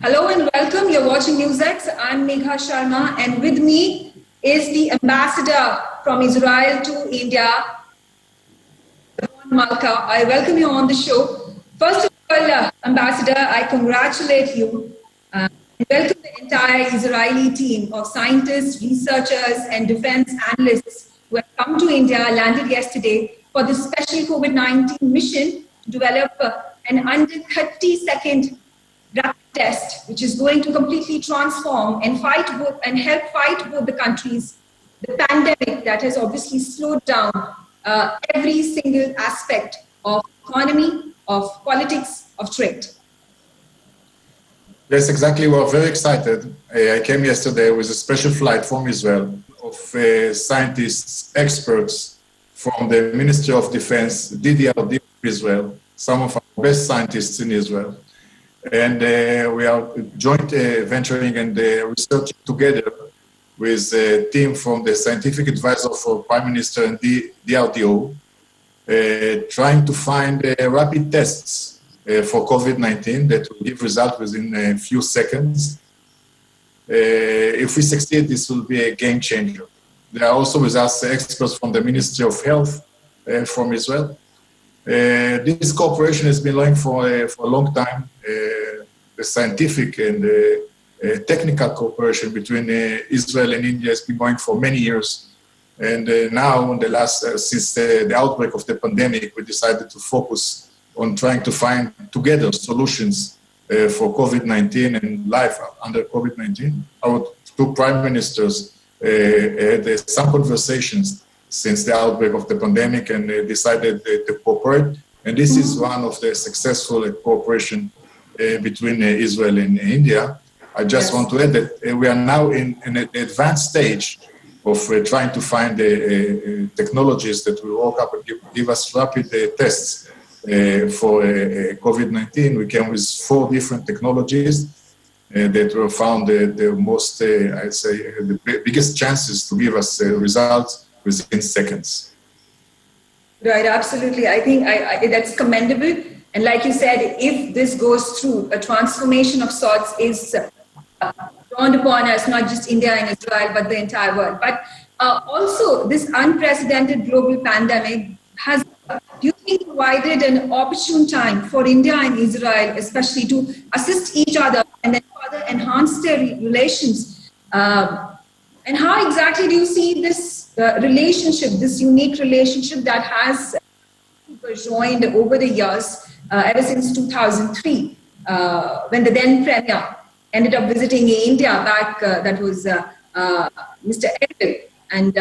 Hello and welcome. You're watching NewsX. I'm Megha Sharma, and with me is the ambassador from Israel to India, Ron Malak. I welcome you on the show. First of all, Ambassador, I congratulate you and welcome the entire Israeli team of scientists, researchers, and defense analysts who have come to India, landed yesterday for this special COVID-19 mission to develop an under 30-second rapid test, which is going to completely transform and help fight both the countries, the pandemic that has obviously slowed down every single aspect of economy, of politics, of trade. Yes, exactly. We're very excited. I came yesterday with a special flight from Israel of scientists, experts from the Ministry of Defense, DDRD of Israel, some of our best scientists in Israel. And we are joint venturing and researching together with a team from the scientific advisor for Prime Minister and DRDO, trying to find rapid tests for COVID-19 that will give results within a few seconds. If we succeed, this will be a game changer. There are also with us experts from the Ministry of Health from Israel. This cooperation has been going for a long time. The scientific and technical cooperation between Israel and India has been going for many years. And now, in the last, since the outbreak of the pandemic, we decided to focus on trying to find together solutions for COVID-19 and life under COVID-19. Our two prime ministers had some conversations since the outbreak of the pandemic and decided to cooperate. And this is one of the successful cooperation between Israel and India. I just want to add that we are now in an advanced stage of trying to find technologies that will work up and give us rapid tests for COVID-19. We came with 4 different technologies that were found the most, I'd say, the biggest chances to give us results within seconds. Right, absolutely. I think that's commendable. And like you said, if this goes through, a transformation of sorts is dawned upon us, not just India and Israel, but the entire world. But also, this unprecedented global pandemic has, do you think, provided an opportune time for India and Israel, especially to assist each other and then further enhance their relations? And how exactly do you see this relationship, this unique relationship that has joined over the years, ever since 2003, when the then Premier ended up visiting India back, that was Mr. Edwin. And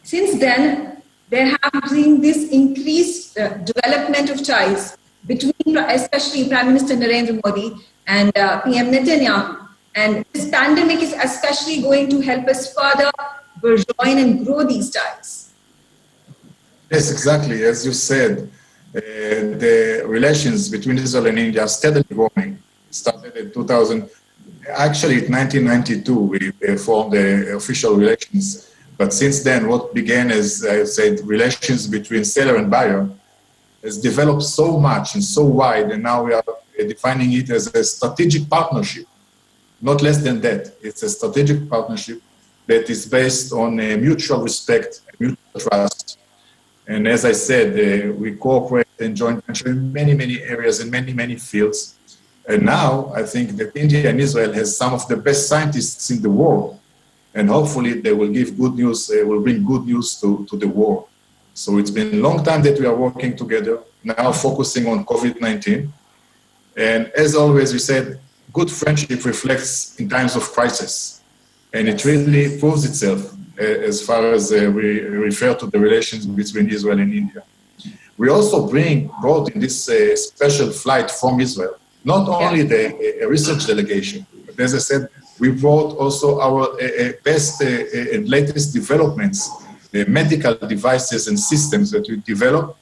since then, there have been this increased development of ties between, especially Prime Minister Narendra Modi and PM Netanyahu. And this pandemic is especially going to help us further join and grow these ties. Yes, exactly. As you said, the relations between Israel and India are steadily growing. It started in 2000. Actually, in 1992, we formed the official relations. But since then, what began as, I said, relations between seller and buyer has developed so much and so wide, and now we are defining it as a strategic partnership. Not less than that. It's a strategic partnership that is based on mutual respect and mutual trust. And as I said, we cooperate and joint venture in many, many areas, in many, many fields. And now I think that India and Israel has some of the best scientists in the world. And hopefully they will give good news, will bring good news to the world. So it's been a long time that we are working together, now focusing on COVID-19. And as always, we said, good friendship reflects in times of crisis. And it really proves itself as far as we refer to the relations between Israel and India. We also brought in this special flight from Israel, not only the research delegation, but as I said, we brought also our best and latest developments, the medical devices and systems that we developed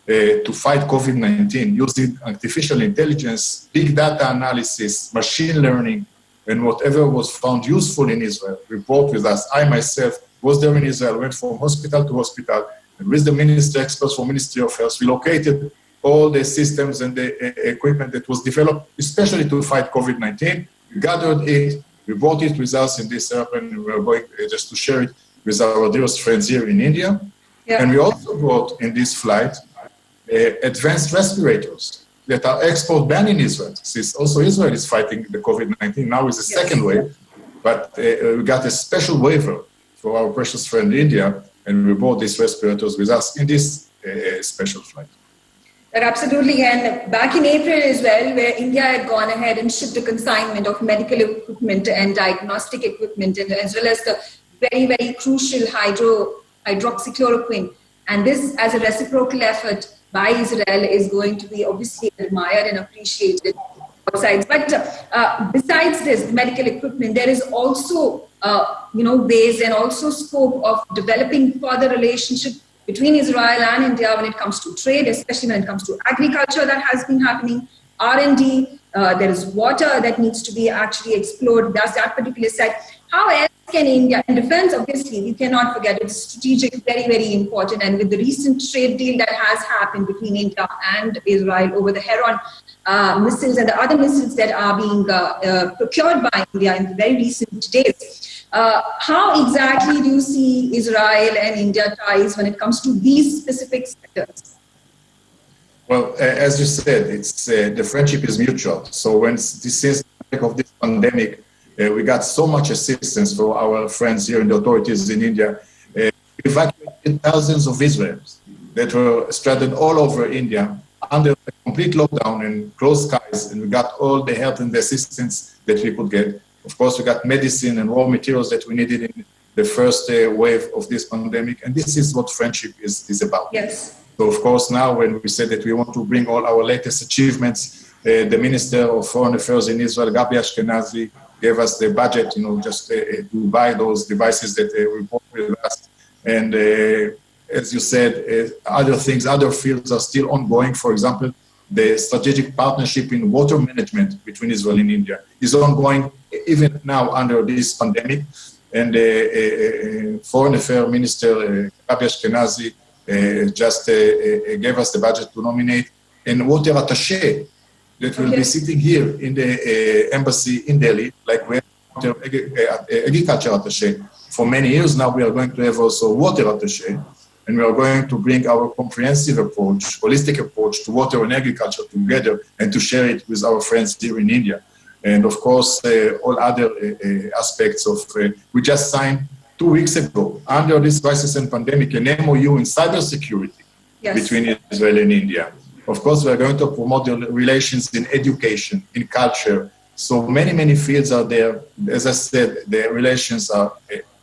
to fight COVID-19 using artificial intelligence, big data analysis, machine learning, and whatever was found useful in Israel. We brought with us. I myself was there in Israel, went from hospital to hospital, and with the experts from Ministry of Health, we located all the systems and the equipment that was developed, especially to fight COVID-19. We gathered it, we brought it with us in this airplane, and we are going just to share it with our dearest friends here in India. Yeah. And we also brought in this flight advanced respirators that are export banned in Israel. Since also Israel is fighting the COVID-19, now is the second wave, but we got a special waiver for our precious friend India, and we brought these respirators with us in this special flight. Absolutely, and back in April as well, where India had gone ahead and shipped a consignment of medical equipment and diagnostic equipment, and as well as the very, very crucial hydroxychloroquine. And this, as a reciprocal effort by Israel, is going to be obviously admired and appreciated both sides. But besides this medical equipment, there is also, ways and also scope of developing further relationship between Israel and India when it comes to trade, especially when it comes to agriculture that has been happening, R&D, there is water that needs to be actually explored. That's that particular side. How else can India, and defense, obviously, we cannot forget, it's strategic, very, very important. And with the recent trade deal that has happened between India and Israel over the Heron missiles and the other missiles that are being procured by India in the very recent days, how exactly do you see Israel and India ties when it comes to these specific sectors? Well, as you said, it's the friendship is mutual. So when this is of this pandemic, we got so much assistance for our friends here in the authorities in India. We evacuated thousands of Israelis that were stranded all over India under a complete lockdown and closed skies, and we got all the help and the assistance that we could get. Of course, we got medicine and raw materials that we needed in the first wave of this pandemic, and this is what friendship is about. Yes. So, of course, now when we said that we want to bring all our latest achievements, the Minister of Foreign Affairs in Israel, Gabi Ashkenazi, gave us the budget, just to buy those devices that we bought with us. And as you said, other things, other fields are still ongoing. For example, the strategic partnership in water management between Israel and India is ongoing even now under this pandemic. And Foreign Affairs Minister Gabi Ashkenazi just gave us the budget to nominate a water attaché that will be sitting here in the embassy in Delhi, like we have agriculture attaché. For many years now, we are going to have also water attaché, and we are going to bring our comprehensive approach, holistic approach to water and agriculture together and to share it with our friends here in India. And of course, all other aspects of, we just signed 2 weeks ago, under this crisis and pandemic, an MOU in cybersecurity between Israel and India. Of course, we are going to promote the relations in education, in culture. So many, many fields are there. As I said, the relations are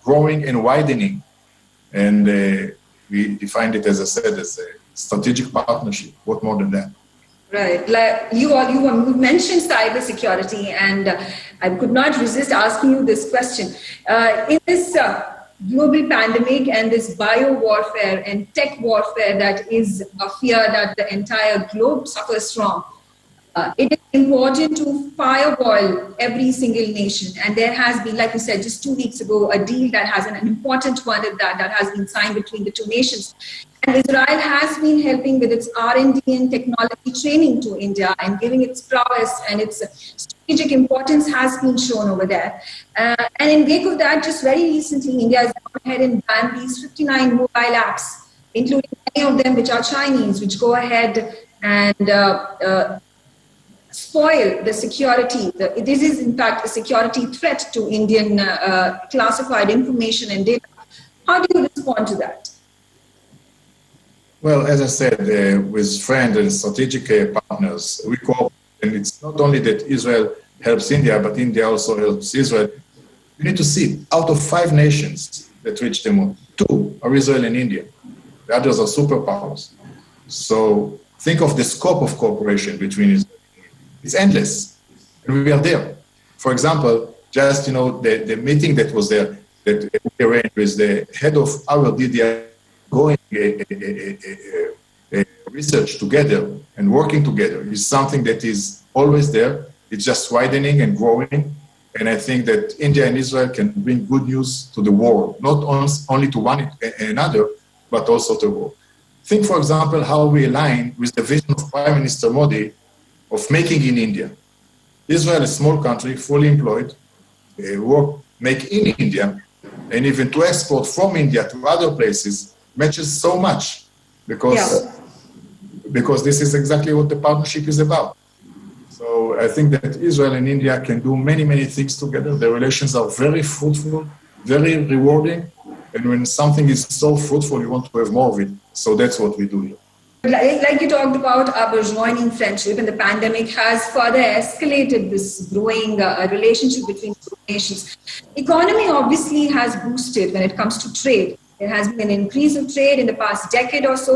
growing and widening. And we defined it, as I said, as a strategic partnership. What more than that? Right. Like you mentioned cybersecurity, and I could not resist asking you this question. In this global pandemic and this bio warfare and tech warfare that is a fear that the entire globe suffers from, it is important to firewall every single nation. And there has been, like you said, just 2 weeks ago, a deal that has an important one that has been signed between the two nations. And Israel has been helping with its R&D and technology training to India and giving its prowess and its strategic importance has been shown over there. And in wake of that, just very recently, India has gone ahead and banned these 59 mobile apps, including many of them which are Chinese, which go ahead and spoil the security. This is, in fact, a security threat to Indian classified information and data. How do you respond to that? Well, as I said, with friends and strategic partners, we cooperate. And it's not only that Israel helps India, but India also helps Israel. You need to see, out of 5 nations that reached the moon, 2 are Israel and India. The others are superpowers. So think of the scope of cooperation between Israel and India. It's endless. And we are there. For example, just, the meeting that was there, that we arranged with the head of our DDI, going research together and working together is something that is always there. It's just widening and growing. And I think that India and Israel can bring good news to the world, not only to one another, but also to the world. think, for example, how we align with the vision of Prime Minister Modi of making in India. Israel, a small country, fully employed, make in India, and even to export from India to other places matches so much because this is exactly what the partnership is about. So I think that Israel and India can do many, many things together. The relations are very fruitful, very rewarding. And when something is so fruitful, you want to have more of it. So that's what we do here. Like you talked about our burgeoning friendship, and the pandemic has further escalated this growing relationship between two nations. Economy obviously has boosted when it comes to trade. There has been an increase of trade in the past decade or so.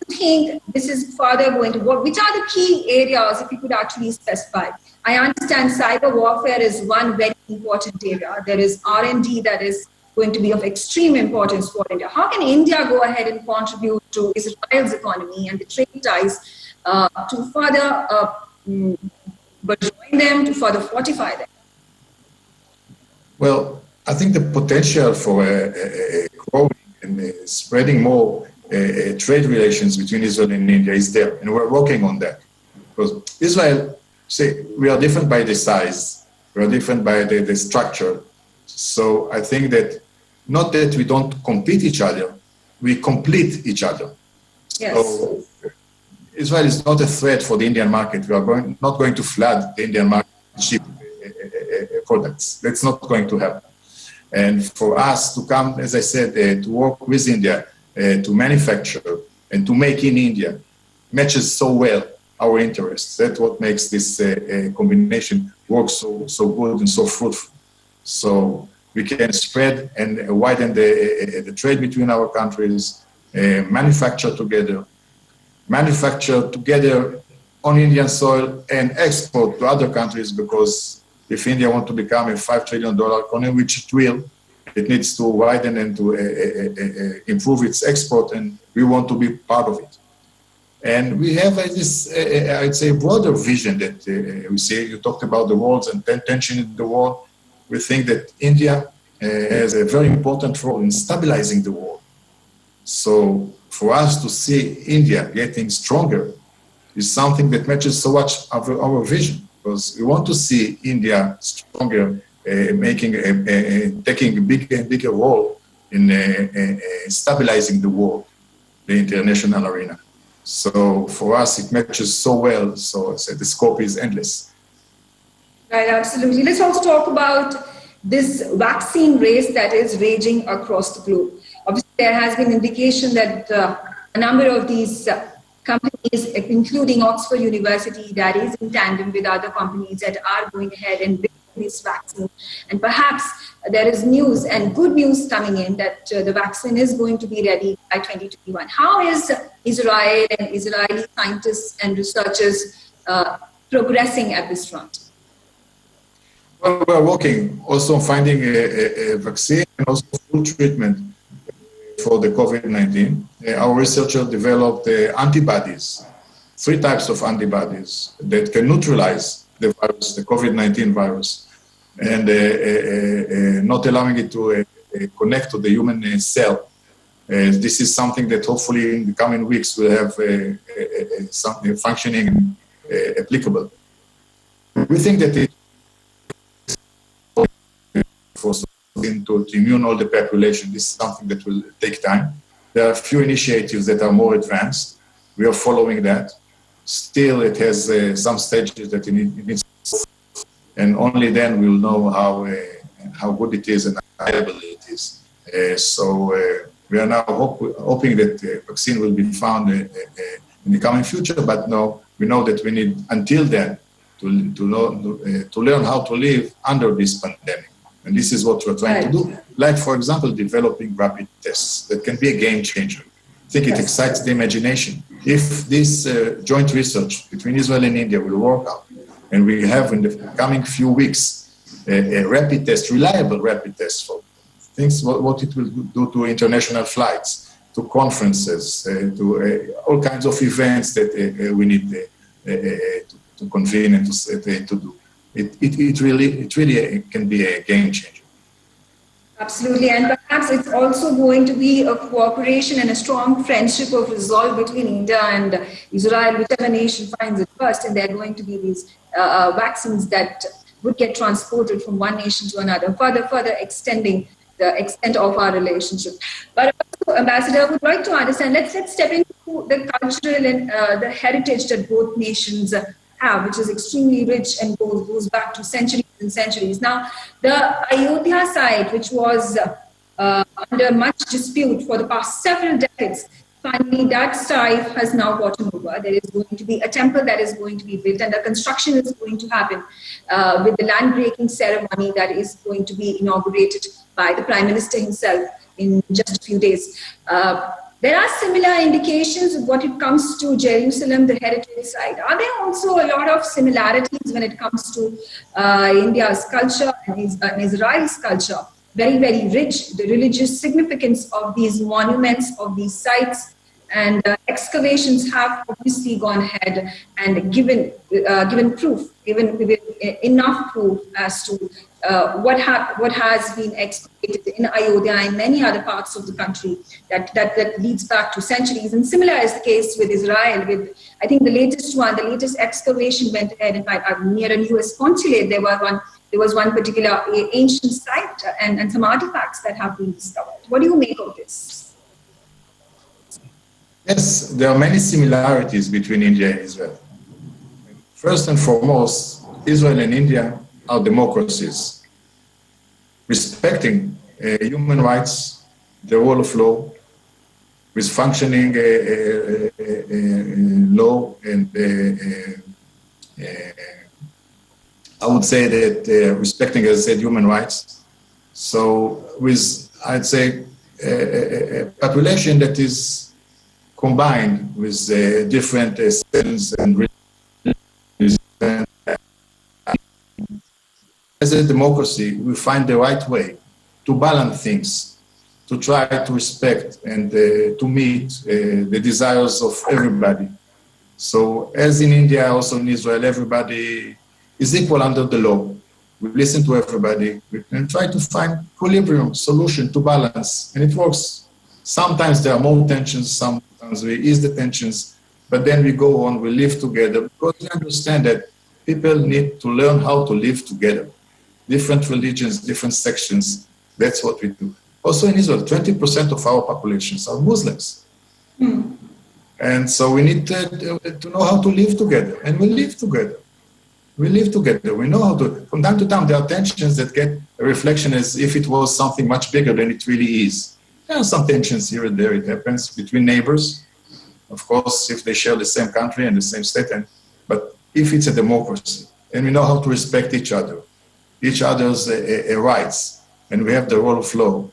Do you think this is further going to work? Which are the key areas, if you could actually specify? I understand cyber warfare is one very important area. There is R&D that is going to be of extreme importance for India. How can India go ahead and contribute to Israel's economy and the trade ties to further join them, to further fortify them? Well, I think the potential for growing and spreading more trade relations between Israel and India is there, and we're working on that. Because Israel, we are different by the size, we are different by the structure. So I think that not that we don't compete each other, we complete each other. Yes. So Israel is not a threat for the Indian market. We are not going to flood the Indian market with cheap products. That's not going to happen. And for us to come, as I said, to work with India, to manufacture and to make in India, matches so well our interests. That's what makes this combination work so good and so fruitful. So we can spread and widen the trade between our countries, manufacture together on Indian soil and export to other countries, because if India wants to become a $5 trillion economy, which it will, it needs to widen and to improve its export, and we want to be part of it. And we have this, I'd say, broader vision that we see. You talked about the wars and tension in the world. We think that India has a very important role in stabilizing the world. So for us to see India getting stronger is something that matches so much our vision, because we want to see India stronger, taking a bigger and bigger role in stabilizing the world, the international arena. So for us, it matches so well. So the scope is endless. Right, absolutely. Let's also talk about this vaccine race that is raging across the globe. Obviously, there has been indication that a number of these companies, including Oxford University, that is in tandem with other companies that are going ahead and building this vaccine. And perhaps there is news and good news coming in that the vaccine is going to be ready by 2021. How is Israel and Israeli scientists and researchers progressing at this front? Well, we're working also on finding a vaccine and also full treatment for the COVID-19. Our researchers developed antibodies, 3 types of antibodies that can neutralize the virus, the COVID-19 virus, and not allowing it to connect to the human cell. This is something that hopefully in the coming weeks will have something functioning and applicable. We think that it to immune all the population. This is something that will take time. There are a few initiatives that are more advanced. We are following that. Still, it has some stages that it needs, and only then we'll know how good it is and how viable it is. So we are now hoping that the vaccine will be found in the coming future, but no, we know that we need until then to learn how to live under this pandemic. And this is what we're trying to do. Like, for example, developing rapid tests that can be a game changer. I think it excites the imagination. If this joint research between Israel and India will work out, and we have in the coming few weeks a rapid test, reliable rapid test for things, what it will do to international flights, to conferences, to all kinds of events that we need to convene and to do. It really can be a game changer. Absolutely, and perhaps it's also going to be a cooperation and a strong friendship of resolve between India and Israel, whichever nation finds it first, and there are going to be these vaccines that would get transported from one nation to another, further extending the extent of our relationship. But also, Ambassador, I would like to understand. Let's step into the cultural and the heritage that both nations have, which is extremely rich and goes back to centuries and centuries. Now, the Ayodhya site, which was under much dispute for the past several decades, finally that site has now gotten over. There is going to be a temple that is going to be built, and the construction is going to happen with the land breaking ceremony that is going to be inaugurated by the Prime Minister himself in just a few days. There are similar indications when it comes to Jerusalem, the heritage site. Are there also a lot of similarities when it comes to India's culture and Israel's culture? Very, very rich, the religious significance of these monuments, of these sites, and excavations have obviously gone ahead and given proof, given enough proof as to what has been excavated in Ayodhya and many other parts of the country that leads back to centuries. And similar is the case with Israel. With, I think, the latest excavation went ahead. In fact, near a U.S. consulate, there was one particular ancient site and some artifacts that have been discovered. What do you make of this? Yes, there are many similarities between India and Israel. First and foremost, Israel and India are democracies, respecting human rights, the rule of law, with functioning law, and I would say that respecting, as I said, human rights. So with, I'd say, a population that is combined with different systems and religions. As a democracy, we find the right way to balance things, to try to respect and to meet the desires of everybody. So as in India, also in Israel, everybody is equal under the law. We listen to everybody and try to find equilibrium, solution to balance, and it works. Sometimes there are more tensions, sometimes we ease the tensions, but then we go on, we live together, because we understand that people need to learn how to live together. Different religions, different sections, that's what we do. Also in Israel, 20% of our populations are Muslims. And so we need to know how to live together, and we live together. We live together, we know how to, from time to time there are tensions that get a reflection as if it was something much bigger than it really is. There are some tensions here and there, it happens between neighbors, of course, if they share the same country and the same state, but if it's a democracy, and we know how to respect each other's rights, and we have the rule of law,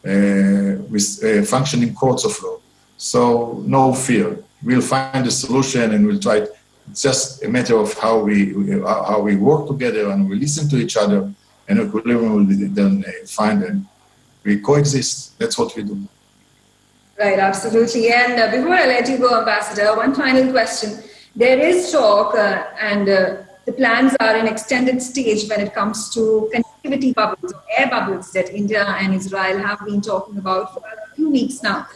with functioning courts of law, so no fear. We'll find a solution and we'll try. It's just a matter of how we work together and we listen to each other, and equilibrium will be then find and we coexist. That's what we do. Right, absolutely. And before I let you go, Ambassador, one final question. There is talk and the plans are in extended stage when it comes to connectivity bubbles or air bubbles that India and Israel have been talking about for a few weeks now.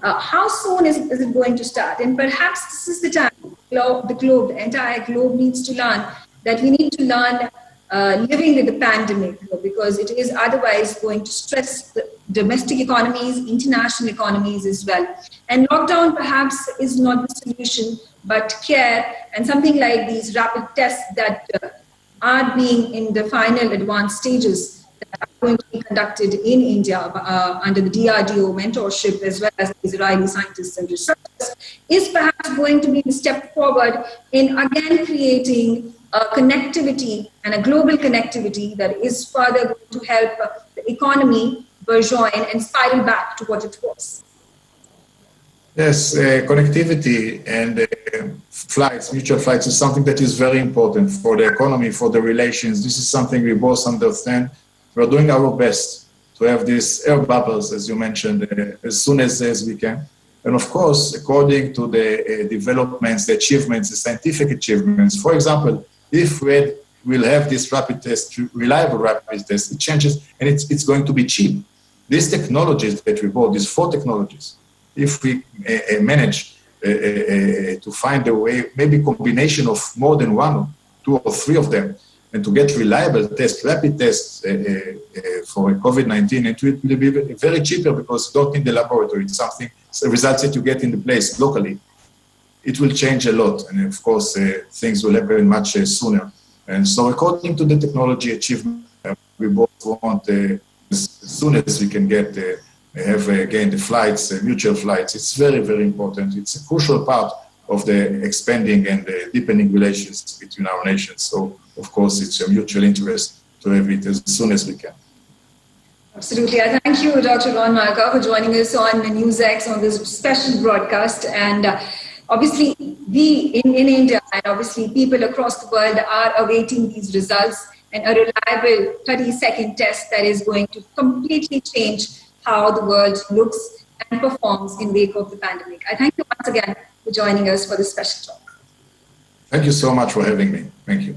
How soon is it going to start? And perhaps this is the time the entire globe needs to learn that we need to learn living with the pandemic, because it is otherwise going to stress the domestic economies, international economies as well. And lockdown perhaps is not the solution, but care and something like these rapid tests that are being in the final advanced stages that are going to be conducted in India under the DRDO mentorship, as well as Israeli scientists and researchers, is perhaps going to be the step forward in again creating connectivity and a global connectivity that is further going to help the economy burgeoin and spiral back to what it was. Yes, connectivity and flights, mutual flights, is something that is very important for the economy, for the relations. This is something we both understand. We're doing our best to have these air bubbles, as you mentioned, as soon as we can. And of course, according to the developments, the achievements, the scientific achievements. For example, if we had we'll have this rapid test, reliable rapid test. It changes, and it's going to be cheap. These technologies that we bought, these 4 technologies, if we manage to find a way, maybe combination of more than 1, 2 or 3 of them, and to get reliable tests, rapid tests for COVID-19, it will be very cheaper because you don't need the laboratory. It's something, it's results that you get in the place locally. It will change a lot, and of course, things will happen much sooner. And so, according to the technology achievement, we both want as soon as we can get have again the flights, mutual flights. It's very, very important. It's a crucial part of the expanding and deepening relations between our nations. So, of course, it's a mutual interest to have it as soon as we can. Absolutely. I thank you, Dr. Ron Malak, for joining us on NewsX on this special broadcast. And obviously, we in India and obviously people across the world are awaiting these results and a reliable 30-second test that is going to completely change how the world looks and performs in wake of the pandemic. I thank you once again for joining us for this special talk. Thank you so much for having me. Thank you.